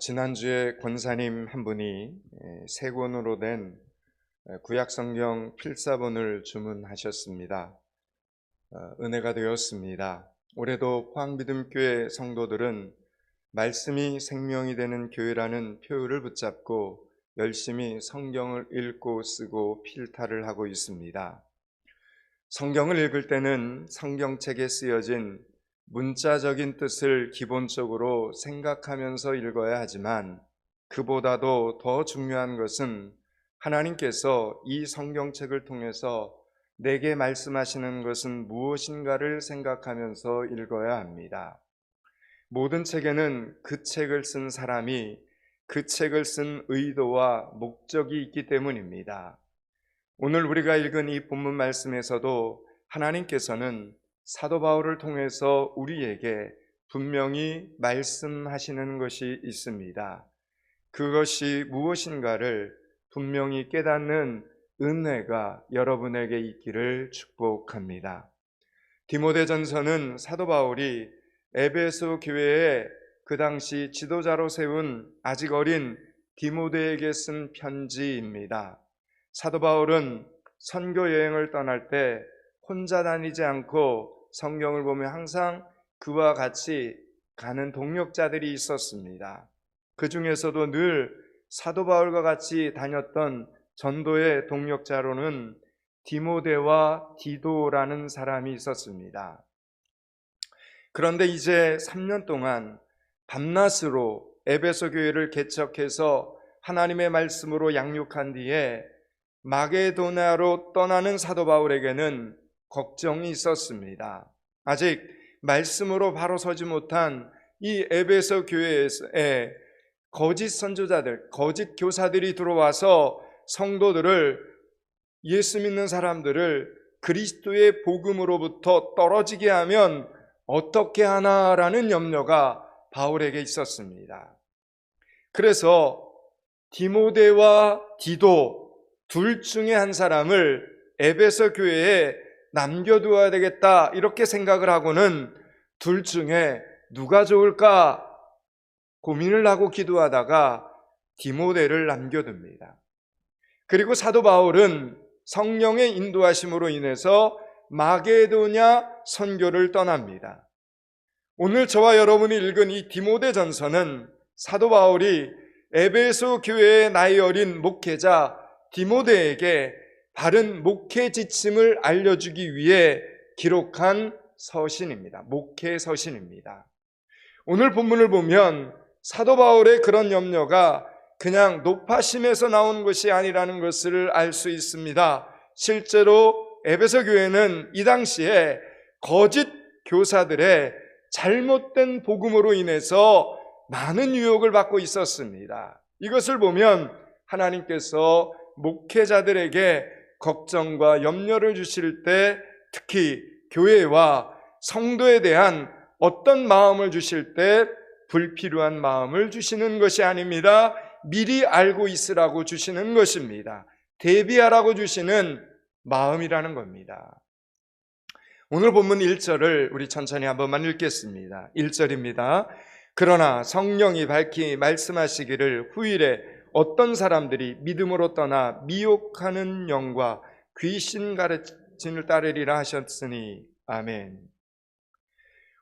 지난주에 권사님 한 분이 세 권으로 된 구약성경 필사본을 주문하셨습니다. 은혜가 되었습니다. 올해도 포항믿음교회 성도들은 말씀이 생명이 되는 교회라는 표어를 붙잡고 열심히 성경을 읽고 쓰고 필사를 하고 있습니다. 성경을 읽을 때는 성경책에 쓰여진 문자적인 뜻을 기본적으로 생각하면서 읽어야 하지만 그보다도 더 중요한 것은 하나님께서 이 성경책을 통해서 내게 말씀하시는 것은 무엇인가를 생각하면서 읽어야 합니다. 모든 책에는 그 책을 쓴 사람이 그 책을 쓴 의도와 목적이 있기 때문입니다. 오늘 우리가 읽은 이 본문 말씀에서도 하나님께서는 사도 바울을 통해서 우리에게 분명히 말씀하시는 것이 있습니다. 그것이 무엇인가를 분명히 깨닫는 은혜가 여러분에게 있기를 축복합니다. 디모데전서는 사도 바울이 에베소 교회에 그 당시 지도자로 세운 아직 어린 디모데에게 쓴 편지입니다. 사도 바울은 선교 여행을 떠날 때 혼자 다니지 않고 성경을 보면 항상 그와 같이 가는 동역자들이 있었습니다. 그 중에서도 늘 사도 바울과 같이 다녔던 전도의 동역자로는 디모데와 디도라는 사람이 있었습니다. 그런데 이제 3년 동안 밤낮으로 에베소 교회를 개척해서 하나님의 말씀으로 양육한 뒤에 마게도냐로 떠나는 사도 바울에게는 걱정이 있었습니다. 아직 말씀으로 바로 서지 못한 이 에베소 교회에 거짓 선조자들, 거짓 교사들이 들어와서 성도들을, 예수 믿는 사람들을 그리스도의 복음으로부터 떨어지게 하면 어떻게 하나라는 염려가 바울에게 있었습니다. 그래서 디모데와 디도 둘 중에 한 사람을 에베소 교회에 남겨두어야 되겠다 이렇게 생각을 하고는 둘 중에 누가 좋을까 고민을 하고 기도하다가 디모데를 남겨둡니다. 그리고 사도 바울은 성령의 인도하심으로 인해서 마게도냐 선교를 떠납니다. 오늘 저와 여러분이 읽은 이 디모데전서는 사도 바울이 에베소 교회의 나이 어린 목회자 디모데에게 바른 목회 지침을 알려주기 위해 기록한 서신입니다. 목회 서신입니다. 오늘 본문을 보면 사도 바울의 그런 염려가 그냥 노파심에서 나온 것이 아니라는 것을 알 수 있습니다. 실제로 에베소 교회는 이 당시에 거짓 교사들의 잘못된 복음으로 인해서 많은 유혹을 받고 있었습니다. 이것을 보면 하나님께서 목회자들에게 걱정과 염려를 주실 때 특히 교회와 성도에 대한 어떤 마음을 주실 때 불필요한 마음을 주시는 것이 아닙니다. 미리 알고 있으라고 주시는 것입니다. 대비하라고 주시는 마음이라는 겁니다. 오늘 본문 1절을 우리 천천히 한 번만 읽겠습니다. 1절입니다. 그러나 성령이 밝히 말씀하시기를 후일에 어떤 사람들이 믿음으로 떠나 미혹하는 영과 귀신 가르침을 따르리라 하셨으니 아멘.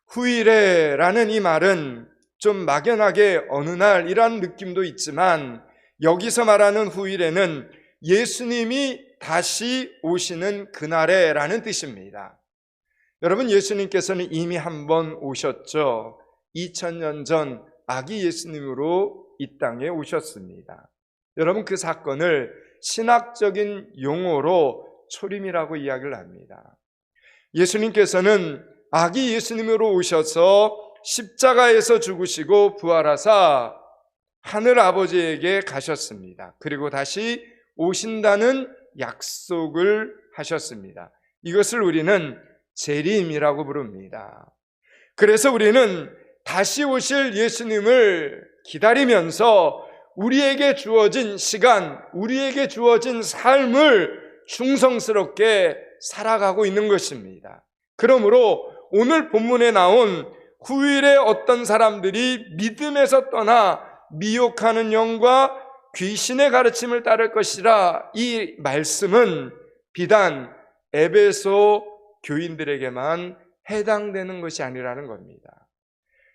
후일에라는 이 말은 좀 막연하게 어느 날이란 느낌도 있지만 여기서 말하는 후일에는 예수님이 다시 오시는 그날에라는 뜻입니다. 여러분, 예수님께서는 이미 한 번 오셨죠. 2000년 전 아기 예수님으로 이 땅에 오셨습니다. 여러분, 그 사건을 신학적인 용어로 초림이라고 이야기를 합니다. 예수님께서는 아기 예수님으로 오셔서 십자가에서 죽으시고 부활하사 하늘 아버지에게 가셨습니다. 그리고 다시 오신다는 약속을 하셨습니다. 이것을 우리는 재림이라고 부릅니다. 그래서 우리는 다시 오실 예수님을 기다리면서 우리에게 주어진 시간, 우리에게 주어진 삶을 충성스럽게 살아가고 있는 것입니다. 그러므로 오늘 본문에 나온 9일에 어떤 사람들이 믿음에서 떠나 미혹하는 영과 귀신의 가르침을 따를 것이라. 이 말씀은 비단 에베소 교인들에게만 해당되는 것이 아니라는 겁니다.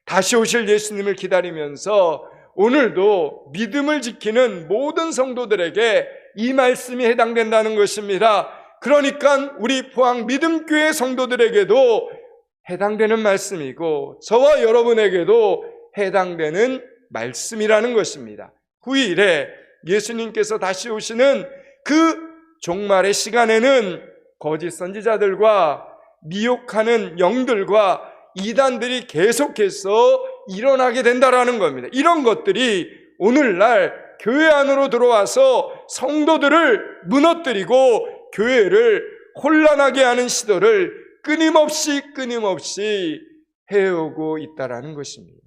다시 오실 예수님을 기다리면서 오늘도 믿음을 지키는 모든 성도들에게 이 말씀이 해당된다는 것입니다. 그러니까 우리 포항 믿음교회 성도들에게도 해당되는 말씀이고 저와 여러분에게도 해당되는 말씀이라는 것입니다. 후일에 예수님께서 다시 오시는 그 종말의 시간에는 거짓 선지자들과 미혹하는 영들과 이단들이 계속해서 일어나게 된다라는 겁니다. 이런 것들이 오늘날 교회 안으로 들어와서 성도들을 무너뜨리고 교회를 혼란하게 하는 시도를 끊임없이 해오고 있다라는 것입니다.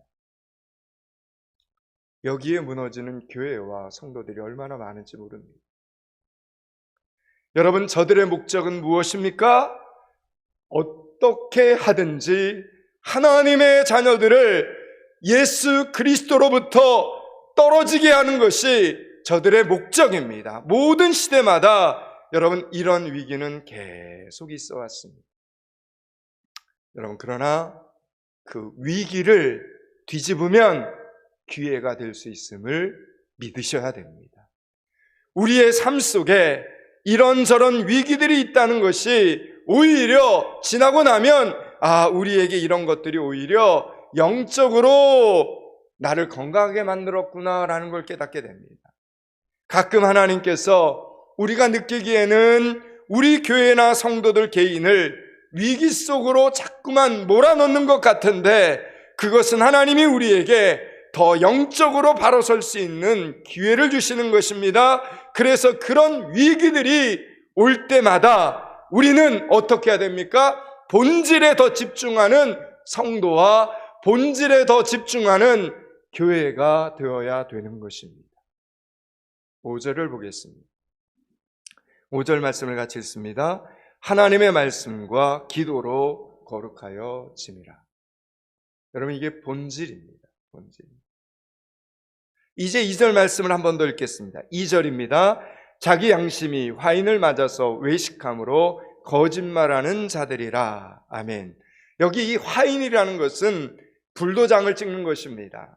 여기에 무너지는 교회와 성도들이 얼마나 많은지 모릅니다. 여러분, 저들의 목적은 무엇입니까? 어떻게 하든지 하나님의 자녀들을 예수 그리스도로부터 떨어지게 하는 것이 저들의 목적입니다. 모든 시대마다 여러분, 이런 위기는 계속 있어 왔습니다. 여러분, 그러나 그 위기를 뒤집으면 기회가 될 수 있음을 믿으셔야 됩니다. 우리의 삶 속에 이런저런 위기들이 있다는 것이 오히려 지나고 나면 우리에게 이런 것들이 오히려 영적으로 나를 건강하게 만들었구나라는 걸 깨닫게 됩니다. 가끔 하나님께서 우리가 느끼기에는 우리 교회나 성도들 개인을 위기 속으로 자꾸만 몰아넣는 것 같은데 그것은 하나님이 우리에게 더 영적으로 바로 설 수 있는 기회를 주시는 것입니다. 그래서 그런 위기들이 올 때마다 우리는 어떻게 해야 됩니까? 본질에 더 집중하는 성도와 본질에 더 집중하는 교회가 되어야 되는 것입니다. 5절을 보겠습니다. 5절 말씀을 같이 읽습니다. 하나님의 말씀과 기도로 거룩하여 지니라. 여러분, 이게 본질입니다. 본질. 이제 2절 말씀을 한 번 더 읽겠습니다. 2절입니다. 자기 양심이 화인을 맞아서 외식함으로 거짓말하는 자들이라. 아멘. 여기 이 화인이라는 것은 불도장을 찍는 것입니다.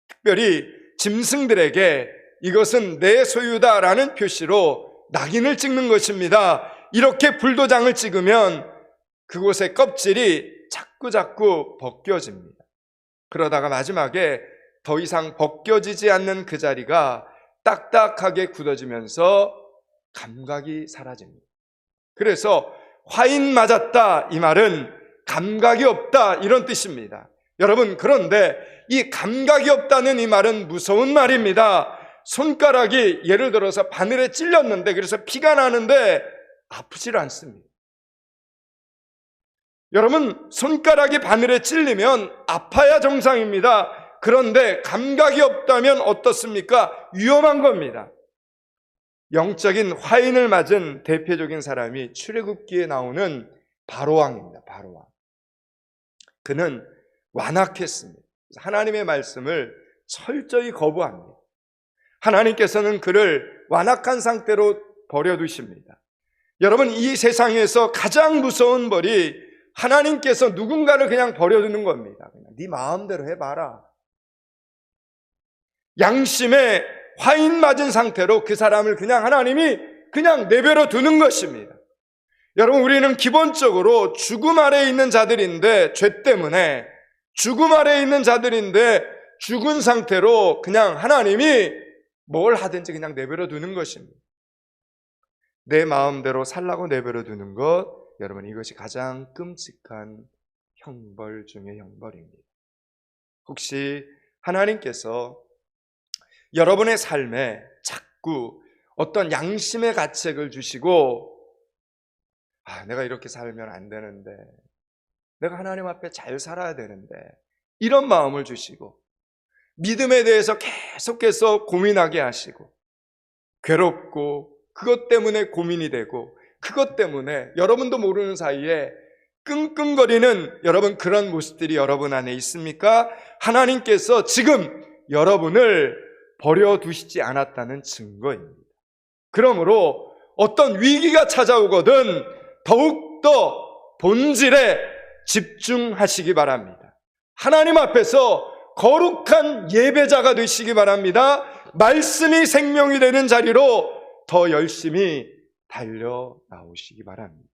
특별히 짐승들에게 이것은 내 소유다라는 표시로 낙인을 찍는 것입니다. 이렇게 불도장을 찍으면 그곳의 껍질이 자꾸 벗겨집니다. 그러다가 마지막에 더 이상 벗겨지지 않는 그 자리가 딱딱하게 굳어지면서 감각이 사라집니다. 그래서 화인 맞았다 이 말은 감각이 없다 이런 뜻입니다. 여러분, 그런데 이 감각이 없다는 이 말은 무서운 말입니다. 손가락이 예를 들어서 바늘에 찔렸는데 그래서 피가 나는데 아프질 않습니다. 여러분, 손가락이 바늘에 찔리면 아파야 정상입니다. 그런데 감각이 없다면 어떻습니까? 위험한 겁니다. 영적인 화인을 맞은 대표적인 사람이 출애굽기에 나오는 바로왕입니다. 바로왕. 그는 완악했습니다. 하나님의 말씀을 철저히 거부합니다. 하나님께서는 그를 완악한 상태로 버려두십니다. 여러분, 이 세상에서 가장 무서운 벌이 하나님께서 누군가를 그냥 버려두는 겁니다. 그냥 네 마음대로 해봐라. 양심에 화인 맞은 상태로 그 사람을 그냥 하나님이 그냥 내버려 두는 것입니다. 여러분, 우리는 기본적으로 죽음 아래에 있는 자들인데, 죄 때문에 죽음 아래에 있는 자들인데 죽은 상태로 그냥 하나님이 뭘 하든지 그냥 내버려 두는 것입니다. 내 마음대로 살라고 내버려 두는 것, 여러분, 이것이 가장 끔찍한 형벌 중의 형벌입니다. 혹시 하나님께서 여러분의 삶에 자꾸 어떤 양심의 가책을 주시고 내가 이렇게 살면 안 되는데, 내가 하나님 앞에 잘 살아야 되는데, 이런 마음을 주시고 믿음에 대해서 계속해서 고민하게 하시고 괴롭고 그것 때문에 고민이 되고 그것 때문에 여러분도 모르는 사이에 끙끙거리는 여러분, 그런 모습들이 여러분 안에 있습니까? 하나님께서 지금 여러분을 버려두시지 않았다는 증거입니다. 그러므로 어떤 위기가 찾아오거든 더욱더 본질에 집중하시기 바랍니다. 하나님 앞에서 거룩한 예배자가 되시기 바랍니다. 말씀이 생명이 되는 자리로 더 열심히 달려 나오시기 바랍니다.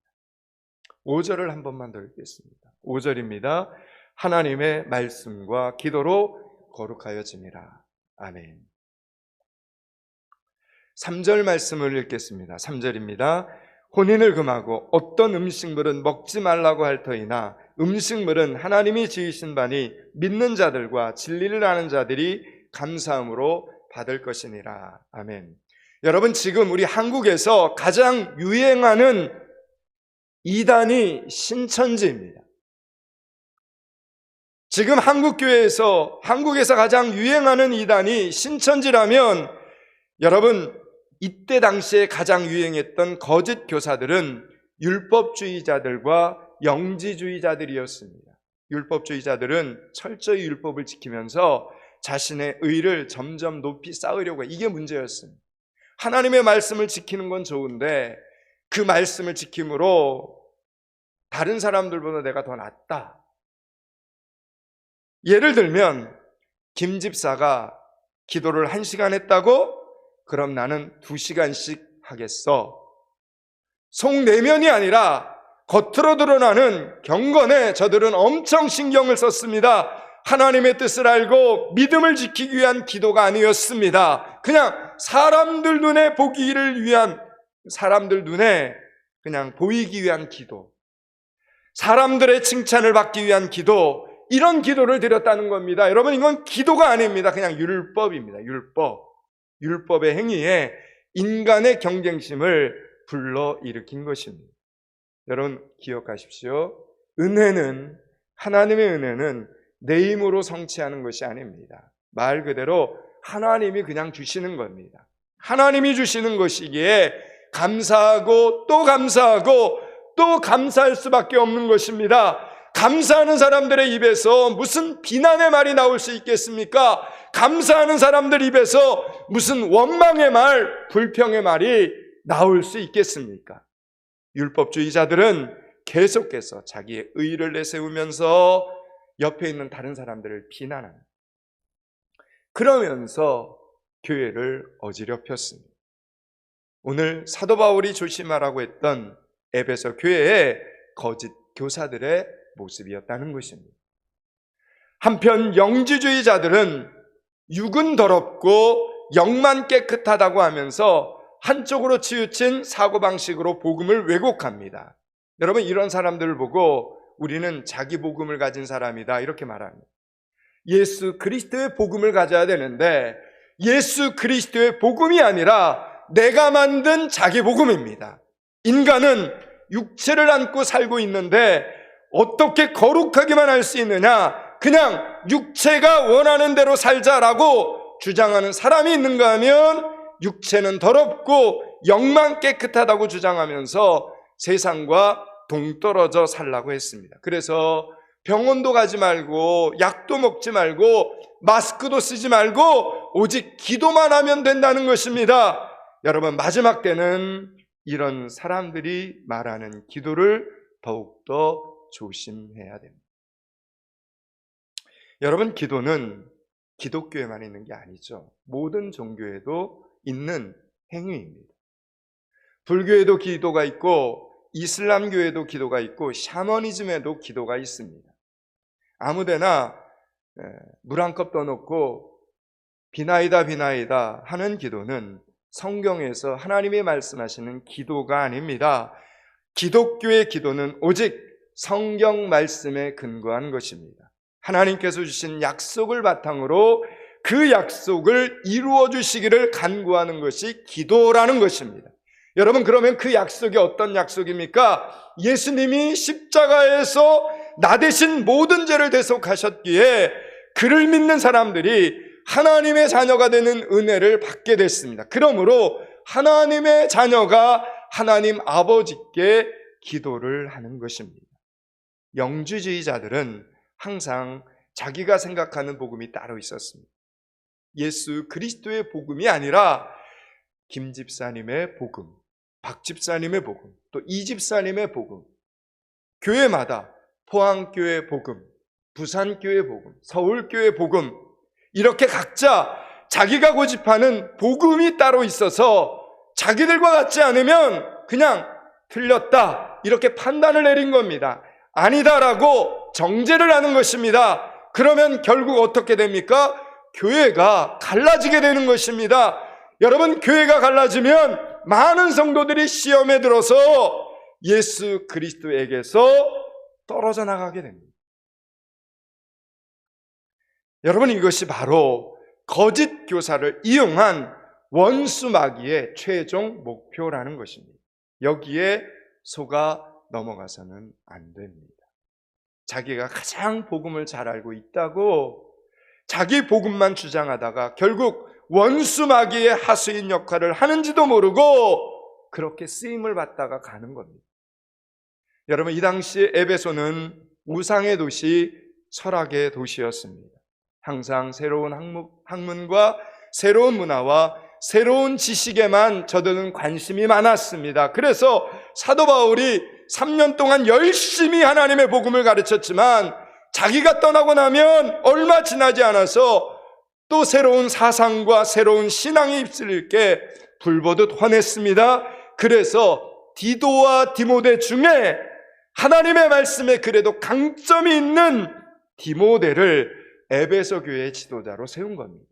5절을 한 번만 더 읽겠습니다. 5절입니다. 하나님의 말씀과 기도로 거룩하여짐이라. 아멘. 3절 말씀을 읽겠습니다. 3절입니다. 혼인을 금하고 어떤 음식물은 먹지 말라고 할 터이나 음식물은 하나님이 지으신 바니 믿는 자들과 진리를 아는 자들이 감사함으로 받을 것이니라. 아멘. 여러분, 지금 우리 한국에서 가장 유행하는 이단이 신천지입니다. 지금 한국에서 가장 유행하는 이단이 신천지라면 여러분, 이때 당시에 가장 유행했던 거짓 교사들은 율법주의자들과 영지주의자들이었습니다. 율법주의자들은 철저히 율법을 지키면서 자신의 의를 점점 높이 쌓으려고 해요. 이게 문제였습니다. 하나님의 말씀을 지키는 건 좋은데 그 말씀을 지킴으로 다른 사람들보다 내가 더 낫다. 예를 들면 김 집사가 기도를 1시간 했다고? 그럼 나는 2시간씩 하겠어. 속내면이 아니라 겉으로 드러나는 경건에 저들은 엄청 신경을 썼습니다. 하나님의 뜻을 알고 믿음을 지키기 위한 기도가 아니었습니다. 그냥 사람들 눈에 보기를 위한, 사람들 눈에 그냥 보이기 위한 기도, 사람들의 칭찬을 받기 위한 기도, 이런 기도를 드렸다는 겁니다. 여러분, 이건 기도가 아닙니다. 그냥 율법입니다. 율법의 행위에 인간의 경쟁심을 불러일으킨 것입니다. 여러분 기억하십시오. 하나님의 은혜는 내 힘으로 성취하는 것이 아닙니다. 말 그대로 하나님이 그냥 주시는 겁니다. 하나님이 주시는 것이기에 감사하고 또 감사하고 또 감사할 수밖에 없는 것입니다. 감사하는 사람들의 입에서 무슨 비난의 말이 나올 수 있겠습니까? 감사하는 사람들 입에서 무슨 원망의 말, 불평의 말이 나올 수 있겠습니까? 율법주의자들은 계속해서 자기의 의의를 내세우면서 옆에 있는 다른 사람들을 비난합니다. 그러면서 교회를 어지럽혔습니다. 오늘 사도 바울이 조심하라고 했던 에베소 교회의 거짓 교사들의 모습이었다는 것입니다. 한편 영지주의자들은 육은 더럽고 영만 깨끗하다고 하면서 한쪽으로 치우친 사고방식으로 복음을 왜곡합니다. 여러분, 이런 사람들을 보고 우리는 자기 복음을 가진 사람이다 이렇게 말합니다. 예수 그리스도의 복음을 가져야 되는데 예수 그리스도의 복음이 아니라 내가 만든 자기 복음입니다. 인간은 육체를 안고 살고 있는데 어떻게 거룩하기만 할 수 있느냐? 그냥 육체가 원하는 대로 살자라고 주장하는 사람이 있는가 하면 육체는 더럽고 영만 깨끗하다고 주장하면서 세상과 동떨어져 살라고 했습니다. 그래서 병원도 가지 말고 약도 먹지 말고 마스크도 쓰지 말고 오직 기도만 하면 된다는 것입니다. 여러분, 마지막 때는 이런 사람들이 말하는 기도를 더욱더 조심해야 됩니다. 여러분, 기도는 기독교에만 있는 게 아니죠. 모든 종교에도 있는 행위입니다. 불교에도 기도가 있고 이슬람교에도 기도가 있고 샤머니즘에도 기도가 있습니다. 아무데나 물 한 컵 떠놓고 비나이다 하는 기도는 성경에서 하나님이 말씀하시는 기도가 아닙니다. 기독교의 기도는 오직 성경 말씀에 근거한 것입니다. 하나님께서 주신 약속을 바탕으로 그 약속을 이루어 주시기를 간구하는 것이 기도라는 것입니다. 여러분, 그러면 그 약속이 어떤 약속입니까? 예수님이 십자가에서 나 대신 모든 죄를 대속하셨기에 그를 믿는 사람들이 하나님의 자녀가 되는 은혜를 받게 됐습니다. 그러므로 하나님의 자녀가 하나님 아버지께 기도를 하는 것입니다. 영지주의자들은 항상 자기가 생각하는 복음이 따로 있었습니다. 예수 그리스도의 복음이 아니라 김 집사님의 복음, 박 집사님의 복음, 또 이 집사님의 복음, 교회마다 포항교회 복음, 부산교회 복음, 서울교회 복음, 이렇게 각자 자기가 고집하는 복음이 따로 있어서 자기들과 같지 않으면 그냥 틀렸다, 이렇게 판단을 내린 겁니다. 아니다라고 정죄를 하는 것입니다. 그러면 결국 어떻게 됩니까? 교회가 갈라지게 되는 것입니다. 여러분, 교회가 갈라지면 많은 성도들이 시험에 들어서 예수 그리스도에게서 떨어져 나가게 됩니다. 여러분, 이것이 바로 거짓 교사를 이용한 원수마귀의 최종 목표라는 것입니다. 여기에 속아 넘어가서는 안 됩니다. 자기가 가장 복음을 잘 알고 있다고 자기 복음만 주장하다가 결국 원수마귀의 하수인 역할을 하는지도 모르고 그렇게 쓰임을 받다가 가는 겁니다. 여러분, 이 당시 에베소는 우상의 도시, 철학의 도시였습니다. 항상 새로운 학문과 새로운 문화와 새로운 지식에만 저들은 관심이 많았습니다. 그래서 사도 바울이 3년 동안 열심히 하나님의 복음을 가르쳤지만 자기가 떠나고 나면 얼마 지나지 않아서 또 새로운 사상과 새로운 신앙이 입술일 게 불보듯 화냈습니다. 그래서 디도와 디모데 중에 하나님의 말씀에 그래도 강점이 있는 디모데를 에베소 교회의 지도자로 세운 겁니다.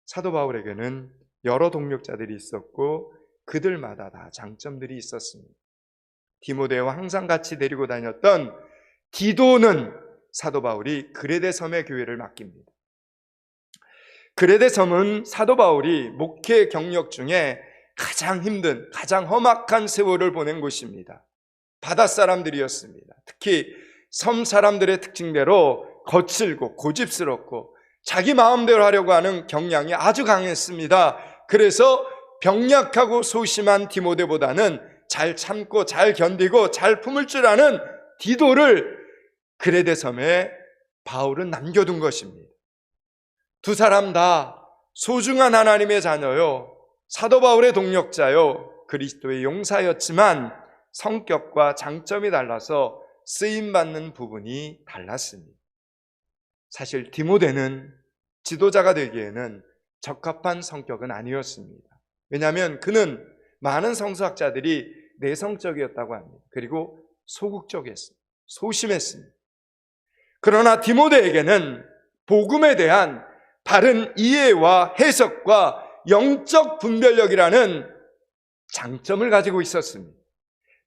사도 바울에게는 여러 동력자들이 있었고 그들마다 다 장점들이 있었습니다. 디모데와 항상 같이 데리고 다녔던 디도는 사도 바울이 그레데 섬의 교회를 맡깁니다. 그레데 섬은 사도 바울이 목회 경력 중에 가장 힘든, 가장 험악한 세월을 보낸 곳입니다. 바닷사람들이었습니다. 특히 섬 사람들의 특징대로 거칠고 고집스럽고 자기 마음대로 하려고 하는 경향이 아주 강했습니다. 그래서 병약하고 소심한 디모데보다는 잘 참고 잘 견디고 잘 품을 줄 아는 디도를 그레데 섬에 바울은 남겨둔 것입니다. 두 사람 다 소중한 하나님의 자녀요, 사도 바울의 동력자요, 그리스도의 용사였지만 성격과 장점이 달라서 쓰임받는 부분이 달랐습니다. 사실 디모데는 지도자가 되기에는 적합한 성격은 아니었습니다. 왜냐하면 그는 많은 성서학자들이 내성적이었다고 합니다. 그리고 소극적이었습니다. 소심했습니다. 그러나 디모데에게는 복음에 대한 바른 이해와 해석과 영적 분별력이라는 장점을 가지고 있었습니다.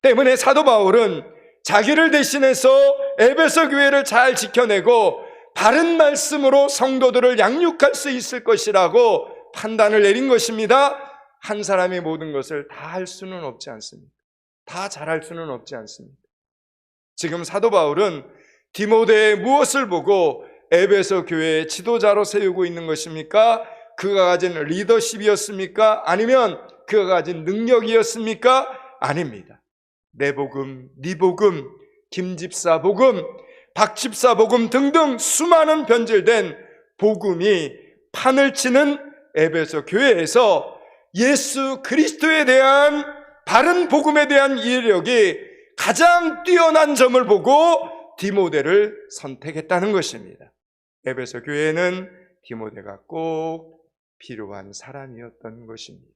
때문에 사도 바울은 자기를 대신해서 에베소 교회를 잘 지켜내고 바른 말씀으로 성도들을 양육할 수 있을 것이라고 판단을 내린 것입니다. 한 사람이 모든 것을 다 할 수는 없지 않습니다. 다 잘할 수는 없지 않습니다. 지금 사도 바울은 디모데의 무엇을 보고 에베소 교회의 지도자로 세우고 있는 것입니까? 그가 가진 리더십이었습니까? 아니면 그가 가진 능력이었습니까? 아닙니다. 내 복음, 네 복음, 김집사 복음, 박집사 복음 등등 수많은 변질된 복음이 판을 치는 에베소 교회에서 예수 그리스도에 대한 바른 복음에 대한 이해력이 가장 뛰어난 점을 보고 디모데를 선택했다는 것입니다. 에베소 교회는 디모데가 꼭 필요한 사람이었던 것입니다.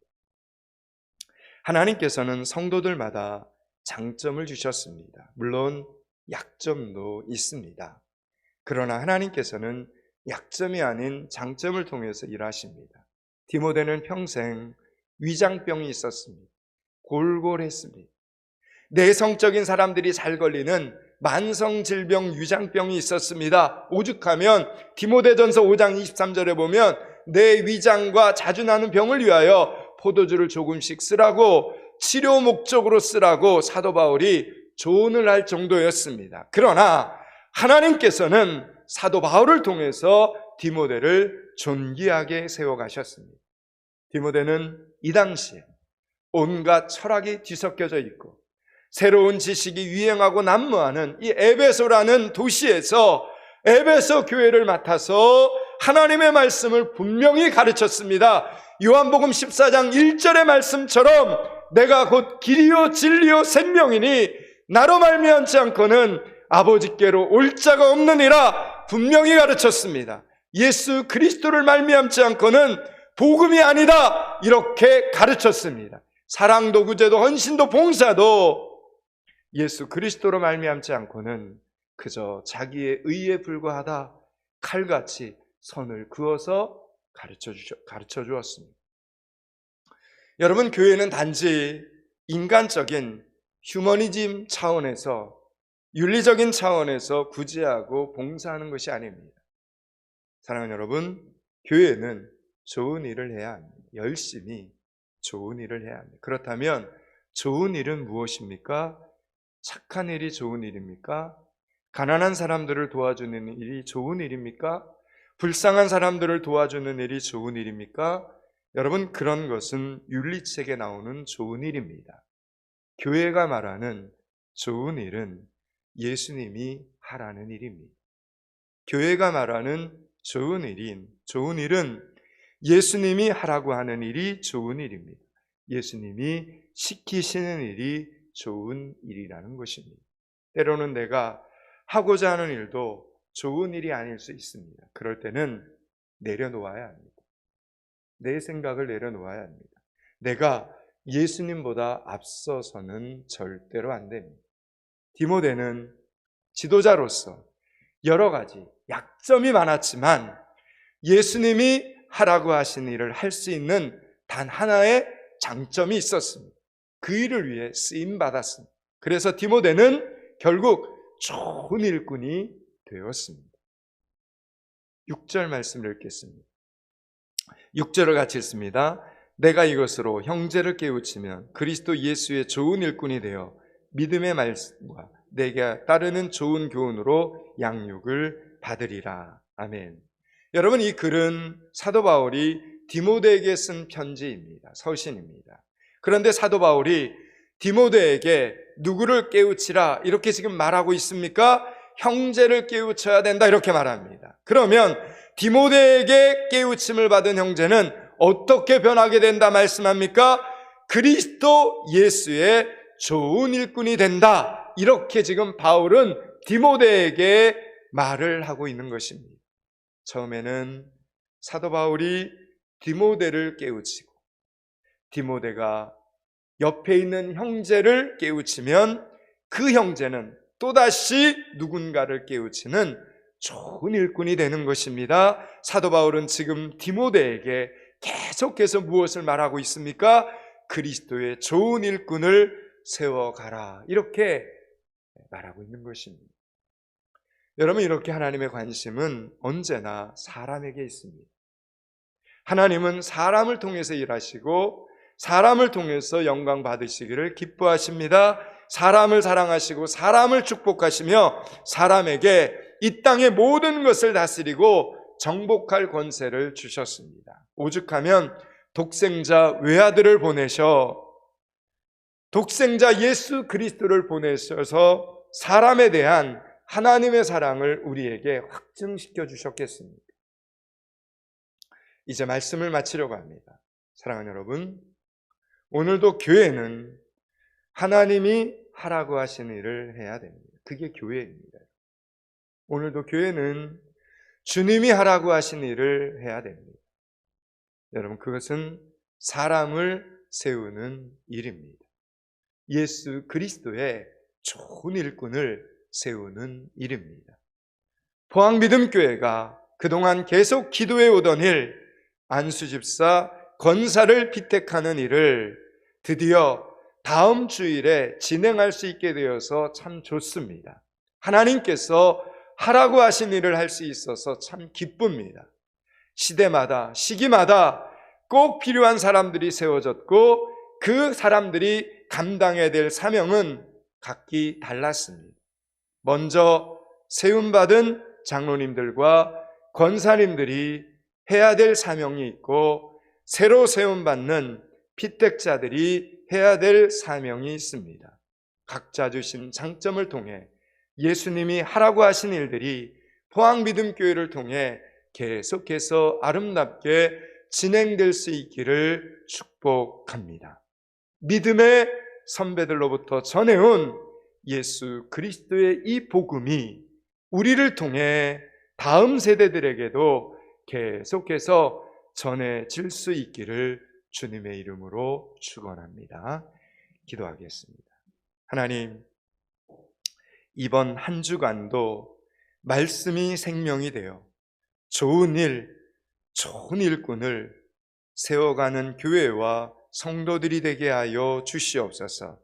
하나님께서는 성도들마다 장점을 주셨습니다. 물론 약점도 있습니다. 그러나 하나님께서는 약점이 아닌 장점을 통해서 일하십니다. 디모데는 평생 위장병이 있었습니다. 골골했습니다. 내성적인 사람들이 잘 걸리는 만성질병 위장병이 있었습니다. 오죽하면 디모데전서 5장 23절에 보면 내 위장과 자주 나는 병을 위하여 포도주를 조금씩 쓰라고, 치료 목적으로 쓰라고 사도 바울이 조언을 할 정도였습니다. 그러나 하나님께서는 사도 바울을 통해서 디모데를 존귀하게 세워가셨습니다. 디모데는 이 당시에 온갖 철학이 뒤섞여져 있고 새로운 지식이 유행하고 난무하는 이 에베소라는 도시에서 에베소 교회를 맡아서 하나님의 말씀을 분명히 가르쳤습니다. 요한복음 14장 1절의 말씀처럼 내가 곧 길이요 진리요 생명이니 나로 말미암지 않고는 아버지께로 올 자가 없느니라 분명히 가르쳤습니다. 예수 그리스도를 말미암지 않고는 복음이 아니다 이렇게 가르쳤습니다. 사랑도 구제도 헌신도 봉사도 예수 그리스도로 말미암지 않고는 그저 자기의 의에 불과하다 칼같이 선을 그어서 가르쳐 주었습니다. 여러분, 교회는 단지 인간적인 휴머니즘 차원에서 윤리적인 차원에서 구제하고 봉사하는 것이 아닙니다. 사랑하는 여러분, 교회는 좋은 일을 해야 합니다. 열심히 좋은 일을 해야 합니다. 그렇다면 좋은 일은 무엇입니까? 착한 일이 좋은 일입니까? 가난한 사람들을 도와주는 일이 좋은 일입니까? 불쌍한 사람들을 도와주는 일이 좋은 일입니까? 여러분, 그런 것은 윤리책에 나오는 좋은 일입니다. 교회가 말하는 좋은 일은 예수님이 하라는 일입니다. 교회가 말하는 좋은 일은 예수님이 하라고 하는 일이 좋은 일입니다. 예수님이 시키시는 일이 좋은 일이라는 것입니다. 때로는 내가 하고자 하는 일도 좋은 일이 아닐 수 있습니다. 그럴 때는 내려놓아야 합니다. 내 생각을 내려놓아야 합니다. 내가 예수님보다 앞서서는 절대로 안 됩니다. 디모데는 지도자로서 여러 가지 약점이 많았지만 예수님이 하라고 하신 일을 할 수 있는 단 하나의 장점이 있었습니다. 그 일을 위해 쓰임받았습니다. 그래서 디모데는 결국 좋은 일꾼이 되었습니다. 6절 말씀을 읽겠습니다. 6절을 같이 읽습니다. 내가 이것으로 형제를 깨우치면 그리스도 예수의 좋은 일꾼이 되어 믿음의 말씀과 내게 따르는 좋은 교훈으로 양육을 받으리라. 아멘. 여러분, 이 글은 사도 바울이 디모데에게 쓴 편지입니다. 서신입니다. 그런데 사도 바울이 디모데에게 누구를 깨우치라 이렇게 지금 말하고 있습니까? 형제를 깨우쳐야 된다 이렇게 말합니다. 그러면 디모데에게 깨우침을 받은 형제는 어떻게 변하게 된다 말씀합니까? 그리스도 예수의 좋은 일꾼이 된다 이렇게 지금 바울은 디모데에게 말을 하고 있는 것입니다. 처음에는 사도 바울이 디모데를 깨우치고 디모데가 옆에 있는 형제를 깨우치면 그 형제는 또다시 누군가를 깨우치는 좋은 일꾼이 되는 것입니다. 사도 바울은 지금 디모데에게 계속해서 무엇을 말하고 있습니까? 그리스도의 좋은 일꾼을 세워가라 이렇게 말하고 있는 것입니다. 여러분, 이렇게 하나님의 관심은 언제나 사람에게 있습니다. 하나님은 사람을 통해서 일하시고 사람을 통해서 영광 받으시기를 기뻐하십니다. 사람을 사랑하시고 사람을 축복하시며 사람에게 이 땅의 모든 것을 다스리고 정복할 권세를 주셨습니다. 오죽하면 독생자 외아들을 보내셔 독생자 예수 그리스도를 보내셔서 사람에 대한 하나님의 사랑을 우리에게 확증시켜 주셨겠습니까? 이제 말씀을 마치려고 합니다. 사랑하는 여러분, 오늘도 교회는 하나님이 하라고 하신 일을 해야 됩니다. 그게 교회입니다. 오늘도 교회는 주님이 하라고 하신 일을 해야 됩니다. 여러분, 그것은 사람을 세우는 일입니다. 예수 그리스도의 좋은 일꾼을 세우는 일입니다. 포항믿음교회가 그동안 계속 기도해 오던 일, 안수집사 권사를 피택하는 일을 드디어 다음 주일에 진행할 수 있게 되어서 참 좋습니다. 하나님께서 하라고 하신 일을 할 수 있어서 참 기쁩니다. 시대마다 시기마다 꼭 필요한 사람들이 세워졌고 그 사람들이 감당해야 될 사명은 각기 달랐습니다. 먼저 세움받은 장로님들과 권사님들이 해야 될 사명이 있고 새로 세움받는 피택자들이 해야 될 사명이 있습니다. 각자 주신 장점을 통해 예수님이 하라고 하신 일들이 포항믿음교회를 통해 계속해서 아름답게 진행될 수 있기를 축복합니다. 믿음의 선배들로부터 전해온 예수 그리스도의 이 복음이 우리를 통해 다음 세대들에게도 계속해서 전해질 수 있기를 주님의 이름으로 축원합니다. 기도하겠습니다. 하나님, 이번 한 주간도 말씀이 생명이 되어 좋은 일꾼을 세워가는 교회와 성도들이 되게 하여 주시옵소서.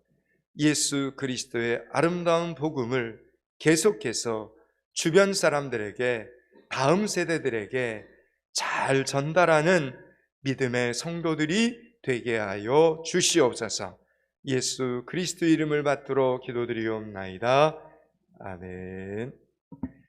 예수 그리스도의 아름다운 복음을 계속해서 주변 사람들에게, 다음 세대들에게 잘 전달하는 믿음의 성도들이 되게 하여 주시옵소서. 예수 그리스도 이름을 받들어 기도드리옵나이다. 아멘.